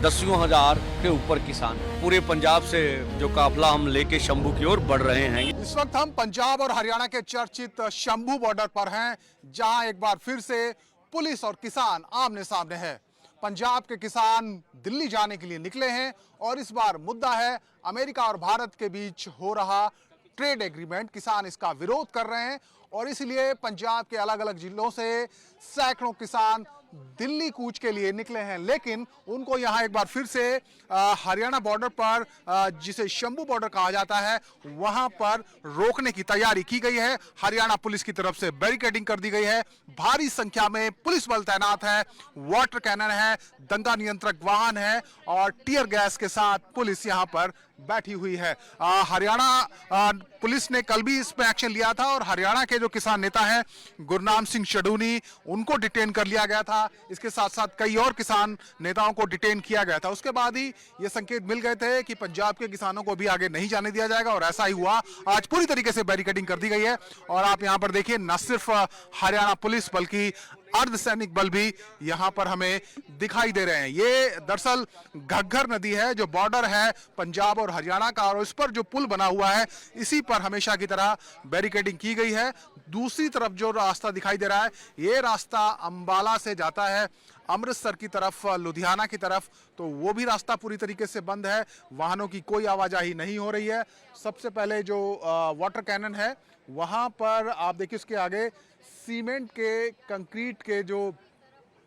दसियों हजार के ऊपर किसान पूरे पंजाब से जो काफिला हम लेके शंभू की ओर बढ़ रहे हैं। इस वक्त हम पंजाब और हरियाणा के चर्चित शंभू बॉर्डर पर हैं, जहां एक बार फिर से पुलिस और किसान आमने सामने है। पंजाब के किसान दिल्ली जाने के लिए निकले हैं और इस बार मुद्दा है अमेरिका और भारत के बीच हो रहा ट्रेड एग्रीमेंट। किसान इसका विरोध कर रहे हैं और इसलिए पंजाब के अलग अलग जिलों से सैकड़ों किसान दिल्ली कूच के लिए निकले हैं, लेकिन उनको यहां एक बार फिर से हरियाणा बॉर्डर पर जिसे शंभू बॉर्डर कहा जाता है वहां पर रोकने की तैयारी की गई है। हरियाणा पुलिस की तरफ से बैरिकेडिंग कर दी गई है, भारी संख्या में पुलिस बल तैनात है, वाटर कैनन है, दंगा नियंत्रक वाहन है और टीयर गैस के साथ पुलिस यहां पर बैठी हुई है। हरियाणा पुलिस ने कल भी इस पे एक्शन लिया था और हरियाणा के जो किसान नेता हैं गुरनाम सिंह शडूनी, उनको डिटेन कर लिया गया था। इसके साथ साथ कई और किसान नेताओं को डिटेन किया गया था। उसके बाद ही ये संकेत मिल गए थे कि पंजाब के किसानों को भी आगे नहीं जाने दिया जाएगा और ऐसा ही हुआ। आज पूरी तरीके से बैरिकेडिंग कर दी गई है और आप यहाँ पर देखिए, न सिर्फ हरियाणा पुलिस बल्कि अर्धसैनिक बल भी यहां पर हमें दिखाई दे रहे हैं। ये दरअसल घग्गर नदी है जो बॉर्डर है पंजाब और हरियाणा का, और उस पर जो पुल बना हुआ है इसी पर हमेशा की तरह बैरिकेडिंग की गई है। दूसरी तरफ जो रास्ता दिखाई दे रहा है ये रास्ता अंबाला से जाता है अमृतसर की तरफ, लुधियाना की तरफ, तो वो भी रास्ता पूरी तरीके से बंद है, वाहनों की कोई आवाजाही नहीं हो रही है। सबसे पहले जो वाटर कैनन है वहां पर आप देखिए, उसके आगे सीमेंट के कंक्रीट के जो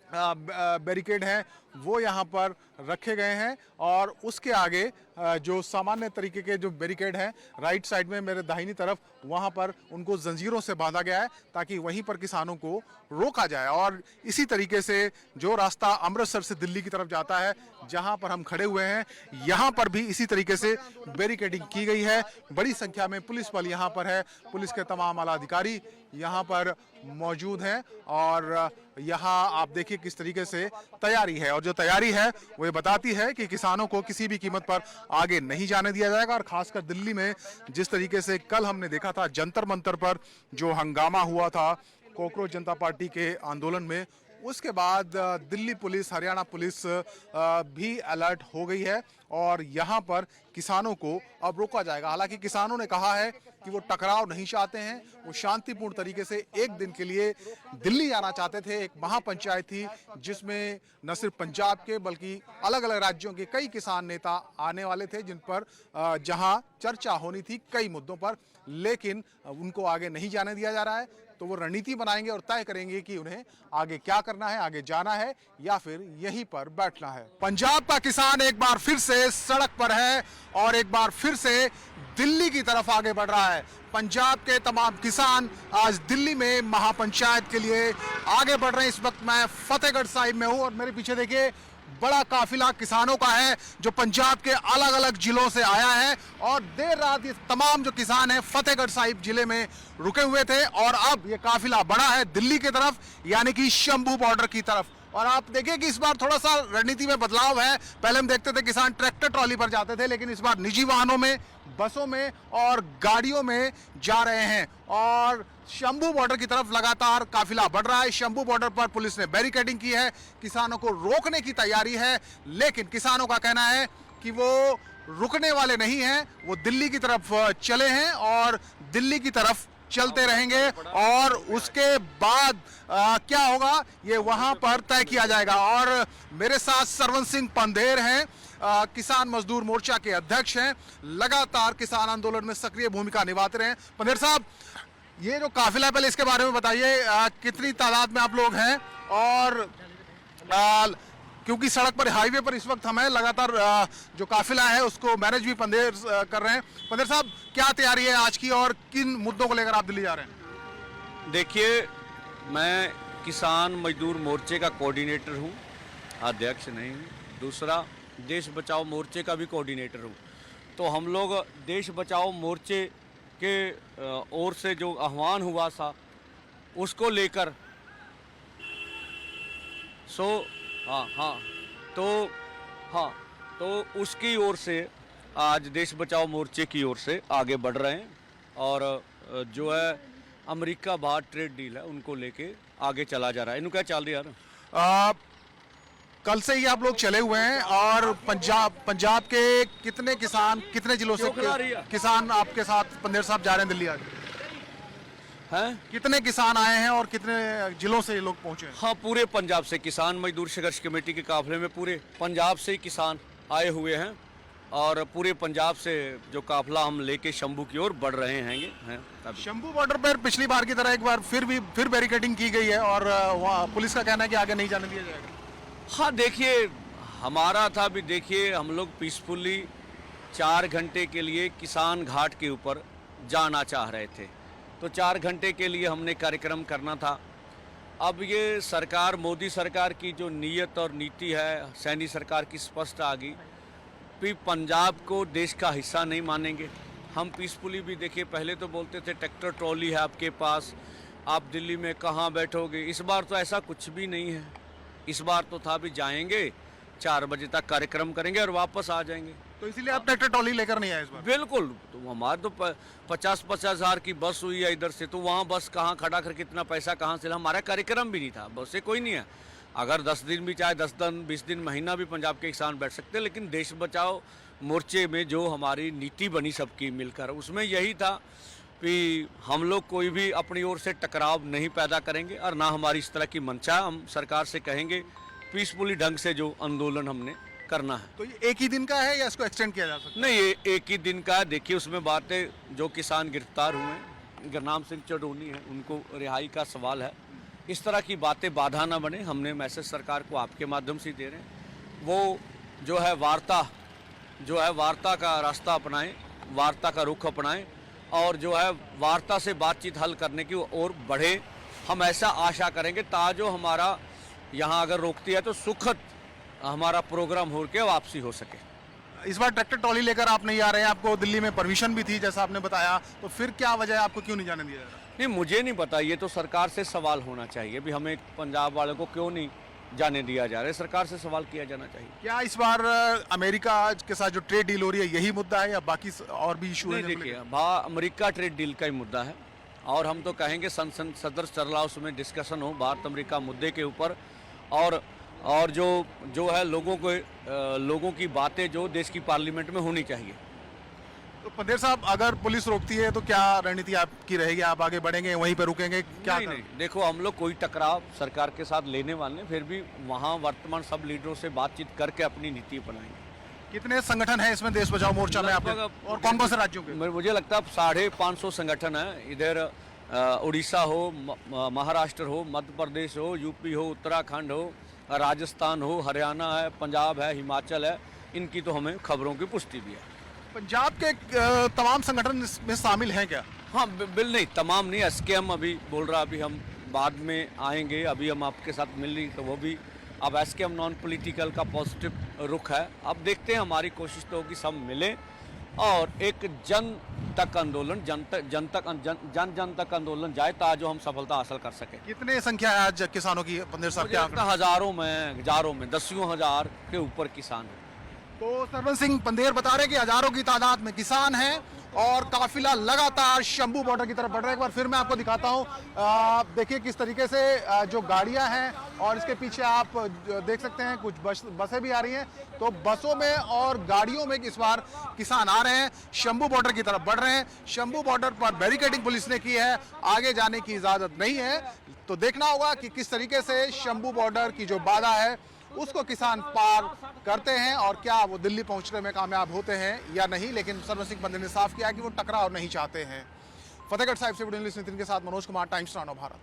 बैरिकेड हैं वो यहाँ पर रखे गए हैं और उसके आगे जो सामान्य तरीके के जो बैरिकेड हैं राइट साइड में मेरे दाहिनी तरफ, वहाँ पर उनको जंजीरों से बांधा गया है ताकि वहीं पर किसानों को रोका जाए। और इसी तरीके से जो रास्ता अमृतसर से दिल्ली की तरफ जाता है जहाँ पर हम खड़े हुए हैं, यहाँ पर भी इसी तरीके से बैरिकेडिंग की गई है। बड़ी संख्या में पुलिस बल यहाँ पर है, पुलिस के तमाम आला अधिकारी यहाँ पर मौजूद हैं और यहाँ आप देखिए किस तरीके से तैयारी है, और जो तैयारी है वो ये बताती है कि किसानों को किसी भी कीमत पर आगे नहीं जाने दिया जाएगा। और खासकर दिल्ली में जिस तरीके से कल हमने देखा था जंतर मंतर पर जो हंगामा हुआ था कॉकरोच जनता पार्टी के आंदोलन में, उसके बाद दिल्ली पुलिस, हरियाणा पुलिस भी अलर्ट हो गई है और यहाँ पर किसानों को अब रोका जाएगा। हालांकि किसानों ने कहा है कि वो टकराव नहीं चाहते हैं, वो शांतिपूर्ण तरीके से एक दिन के लिए दिल्ली जाना चाहते थे। एक महापंचायत थी जिसमें न सिर्फ पंजाब के बल्कि अलग अलग राज्यों के कई किसान नेता आने वाले थे, जिन पर जहां चर्चा होनी थी कई मुद्दों पर, लेकिन उनको आगे नहीं जाने दिया जा रहा है। तो वो रणनीति बनाएंगे और तय करेंगे कि उन्हें आगे क्या करना है, आगे जाना है या फिर यहीं पर बैठना है। पंजाब का किसान एक बार फिर से सड़क पर है और एक बार फिर से दिल्ली की तरफ आगे बढ़ रहा है। पंजाब के तमाम किसान आज दिल्ली में महापंचायत के लिए आगे बढ़ रहे हैं। इस वक्त मैं फतेहगढ़ साहिब में हूं और मेरे पीछे देखिए बड़ा काफिला किसानों का है जो पंजाब के अलग अलग जिलों से आया है और देर रात ये तमाम जो किसान हैं फतेहगढ़ साहिब जिले में रुके हुए थे और अब ये काफिला बढ़ा है दिल्ली की तरफ, यानी कि शंभू बॉर्डर की तरफ। और आप देखिए कि इस बार थोड़ा सा रणनीति में बदलाव है। पहले हम देखते थे किसान ट्रैक्टर ट्रॉली पर जाते थे, लेकिन इस बार निजी वाहनों में, बसों में और गाड़ियों में जा रहे हैं और शंभू बॉर्डर की तरफ लगातार काफिला बढ़ रहा है। शंभू बॉर्डर पर पुलिस ने बैरिकेडिंग की है, किसानों को रोकने की तैयारी है, लेकिन किसानों का कहना है कि वो रुकने वाले नहीं हैं, वो दिल्ली की तरफ चले हैं और दिल्ली की तरफ चलते रहेंगे और उसके बाद क्या होगा ये वहां पर तय किया जाएगा। और मेरे साथ सरवन सिंह पंधेर हैं, किसान मजदूर मोर्चा के अध्यक्ष हैं, लगातार किसान आंदोलन में सक्रिय भूमिका निभाते रहे हैं। पंधेर साहब, ये जो काफिला है पहले इसके बारे में बताइए, कितनी तादाद में आप लोग हैं और क्योंकि सड़क पर, हाईवे पर इस वक्त हमें लगातार जो काफिला है उसको मैनेज भी पंधेर कर रहे हैं। पंधेर साहब, क्या तैयारी है आज की और किन मुद्दों को लेकर आप दिल्ली जा रहे हैं? देखिए, मैं किसान मजदूर मोर्चे का कोऑर्डिनेटर हूँ, अध्यक्ष नहीं हूँ। दूसरा, देश बचाओ मोर्चे का भी कोऑर्डिनेटर हूँ। तो हम लोग देश बचाओ मोर्चे के ओर से जो आह्वान हुआ था उसको लेकर तो उसकी ओर से आज देश बचाओ मोर्चे की ओर से आगे बढ़ रहे हैं और जो है अमेरिका भारत ट्रेड डील है उनको लेके आगे चला जा रहा है। इन्हों क्या चल रही है? कल से ही आप लोग चले हुए हैं और पंजाब के कितने किसान, कितने जिलों से किसान आपके साथ पंदेर साहब जा रहे हैं दिल्ली आज? हैं? कितने किसान आए हैं और कितने जिलों से ये लोग पहुंचे हैं? हाँ, पूरे पंजाब से किसान मजदूर संघर्ष कमेटी के काफिले में पूरे पंजाब से ही किसान आए हुए हैं और पूरे पंजाब से जो काफिला हम लेके शंभू की ओर बढ़ रहे हैं अभी। शंभू बॉर्डर पर पिछली बार की तरह एक बार फिर बैरिकेडिंग की गई है और वहाँ पुलिस का कहना है कि आगे नहीं जाने दिया जाएगा। हाँ, देखिए हमारा था भी, देखिए हम लोग पीसफुली 4 घंटे के लिए किसान घाट के ऊपर जाना चाह रहे थे, तो 4 घंटे के लिए हमने कार्यक्रम करना था। अब ये सरकार, मोदी सरकार की जो नीयत और नीति है, सैनी सरकार की स्पष्ट आ गई कि पंजाब को देश का हिस्सा नहीं मानेंगे। हम पीसफुली भी, देखिए पहले तो बोलते थे ट्रैक्टर ट्रॉली है आपके पास, आप दिल्ली में कहाँ बैठोगे। इस बार तो ऐसा कुछ भी नहीं है। इस बार तो था भी जाएंगे, 4 बजे तक कार्यक्रम करेंगे और वापस आ जाएंगे। तो इसीलिए आप ट्रैक्टर ट्रॉली लेकर नहीं आए इस बार? बिल्कुल, तो हमारे तो 50-50 हज़ार की बस हुई है इधर से, तो वहाँ बस कहाँ खड़ा करके इतना पैसा कहाँ से? हमारा कार्यक्रम भी नहीं था, बस से कोई नहीं है। अगर 10 दिन भी, चाहे 10 दिन 20 दिन, महीना भी पंजाब के किसान बैठ सकते हैं, लेकिन देश बचाओ मोर्चे में जो हमारी नीति बनी सबकी मिलकर, उसमें यही था कि हम लोग कोई भी अपनी ओर से टकराव नहीं पैदा करेंगे और ना हमारी इस तरह की मंशा। हम सरकार से कहेंगे पीसफुली ढंग से जो आंदोलन हमने करना है। तो ये एक ही दिन का है या इसको एक्सटेंड किया जा सकता है? नहीं, ये एक ही दिन का है। देखिए उसमें बातें, जो किसान गिरफ्तार हुए हैं, गुरनाम सिंह चढ़ोनी है, उनको रिहाई का सवाल है। इस तरह की बातें बाधा ना बने, हमने मैसेज सरकार को आपके माध्यम से दे रहे हैं। वो जो है वार्ता का रास्ता अपनाएं, वार्ता का रुख अपनाएं और जो है वार्ता से बातचीत हल करने की ओर बढ़े। हम ऐसा आशा करेंगे ताजो हमारा यहाँ अगर रोकती है तो सुखद हमारा प्रोग्राम हो के वापसी हो सके। इस बार ट्रैक्टर ट्रॉली लेकर आप नहीं आ रहे हैं, आपको दिल्ली में परमिशन भी थी जैसा आपने बताया, तो फिर क्या वजह है, आपको क्यों नहीं जाने दिया जा रहा? नहीं, मुझे नहीं पता, ये तो सरकार से सवाल होना चाहिए भी हमें पंजाब वालों को क्यों नहीं जाने दिया जा रहा है। सरकार से सवाल किया जाना चाहिए। क्या इस बार अमेरिका के साथ जो ट्रेड डील हो रही है यही मुद्दा है या बाकी और भी इशू है? देखिए, अमेरिका ट्रेड डील का ही मुद्दा है और हम तो कहेंगे सदर चल रहा उसमें डिस्कशन हो भारत अमेरिका मुद्दे के ऊपर और जो है लोगों की बातें जो देश की पार्लियामेंट में होनी चाहिए। तो पंदेर साहब, अगर पुलिस रोकती है तो क्या रणनीति आपकी रहेगी? आप आगे बढ़ेंगे, वहीं पर रुकेंगे, क्या? नहीं, देखो हम लोग कोई टकराव सरकार के साथ लेने वाले, फिर भी वहाँ वर्तमान सब लीडरों से बातचीत करके अपनी नीति अपनाएंगे। कितने संगठन है इसमें देश बचाओ मोर्चा में आपके, और कौन कौन से राज्यों के? मुझे लगता है 550 संगठन है। इधर उड़ीसा हो, महाराष्ट्र हो, मध्य प्रदेश हो, यूपी हो, उत्तराखंड हो, राजस्थान हो, हरियाणा है, पंजाब है, हिमाचल है। इनकी तो हमें खबरों की पुष्टि भी है। पंजाब के तमाम संगठन इसमें शामिल हैं क्या? हाँ, बिल नहीं, तमाम नहीं। एसकेएम अभी बोल रहा, अभी हम बाद में आएंगे, अभी हम आपके साथ मिल रही तो वो भी। अब एसकेएम नॉन पॉलिटिकल का पॉजिटिव रुख है। अब देखते हैं, हमारी कोशिश तो होगी सब मिले और एक जन तक आंदोलन, जन तक आंदोलन जाए ताकि हम सफलता हासिल कर सके। कितने संख्या है आज किसानों की पंदेर साहब? क्या हजारों में 10 हजार के ऊपर किसान है। तो सरवन सिंह पंदेर बता रहे कि हजारों की तादाद में किसान हैं और काफिला लगातार शंभू बॉर्डर की तरफ बढ़ रहा है। एक बार फिर मैं आपको दिखाता हूँ, देखिए किस तरीके से जो गाड़ियां हैं और इसके पीछे आप देख सकते हैं कुछ बसें भी आ रही हैं। तो बसों में और गाड़ियों में इस बार किसान आ रहे हैं, शंभू बॉर्डर की तरफ बढ़ रहे हैं। शंभू बॉर्डर पर बैरिकेडिंग पुलिस ने की है, आगे जाने की इजाजत नहीं है। तो देखना होगा कि किस तरीके से शंभू बॉर्डर की जो बाधा है उसको किसान पार करते हैं और क्या वो दिल्ली पहुंचने में कामयाब होते हैं या नहीं। लेकिन सरवन सिंह पंदेर ने साफ किया कि वो टकराव नहीं चाहते हैं। फतेहगढ़ साहिब से वीडियो जर्नलिस्ट नितिन के साथ मनोज कुमार, टाइम्स 9 भारत।